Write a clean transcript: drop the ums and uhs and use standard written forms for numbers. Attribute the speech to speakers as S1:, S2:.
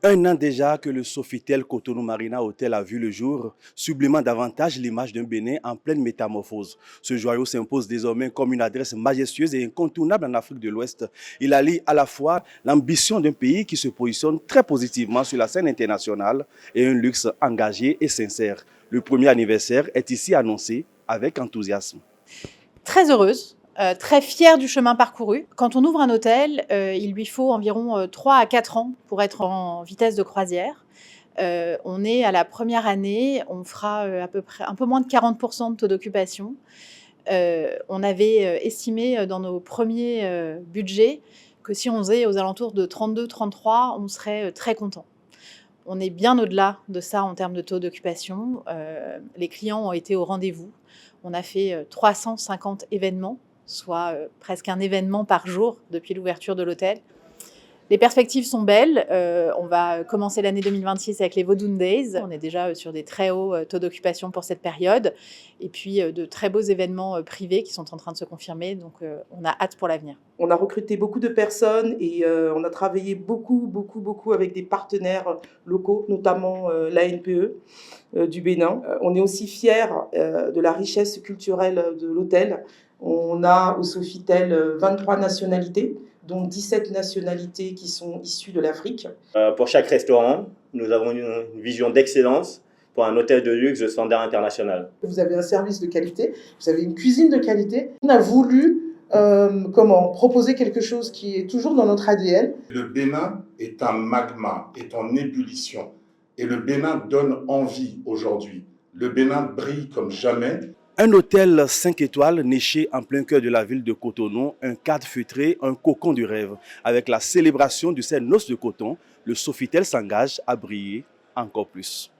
S1: Un an déjà que le Sofitel Cotonou Marina Hotel a vu le jour, sublimant davantage l'image d'un Bénin en pleine métamorphose. Ce joyau s'impose désormais comme une adresse majestueuse et incontournable en Afrique de l'Ouest. Il allie à la fois l'ambition d'un pays qui se positionne très positivement sur la scène internationale et un luxe engagé et sincère. Le premier anniversaire est ici annoncé avec enthousiasme.
S2: Très heureuse, très fière du chemin parcouru. Quand on ouvre un hôtel, il lui faut environ 3 à 4 ans pour être en vitesse de croisière. On est à la première année, on fera à peu près un peu moins de 40% de taux d'occupation. On avait estimé dans nos premiers budgets que si on faisait aux alentours de 32-33, on serait très content. On est bien au-delà de ça en termes de taux d'occupation. Les clients ont été au rendez-vous. On a fait 350 événements, soit presque un événement par jour depuis l'ouverture de l'hôtel. Les perspectives sont belles. On va commencer l'année 2026 avec les Vodun Days. On est déjà sur des très hauts taux d'occupation pour cette période. Et puis de très beaux événements privés qui sont en train de se confirmer. Donc on a hâte pour l'avenir.
S3: On a recruté beaucoup de personnes et on a travaillé beaucoup avec des partenaires locaux, notamment l'ANPE du Bénin. On est aussi fiers de la richesse culturelle de l'hôtel. On a au Sofitel 23 nationalités, dont 17 nationalités qui sont issues de l'Afrique.
S4: Pour chaque restaurant, nous avons une vision d'excellence pour un hôtel de luxe de standard international.
S3: Vous avez un service de qualité, vous avez une cuisine de qualité. On a voulu proposer quelque chose qui est toujours dans notre ADN.
S5: Le Bénin est un magma, est en ébullition. Et le Bénin donne envie aujourd'hui. Le Bénin brille comme jamais.
S1: Un hôtel 5 étoiles niché en plein cœur de la ville de Cotonou, un cadre feutré, un cocon du rêve. Avec la célébration de ses noces de coton, le Sofitel s'engage à briller encore plus.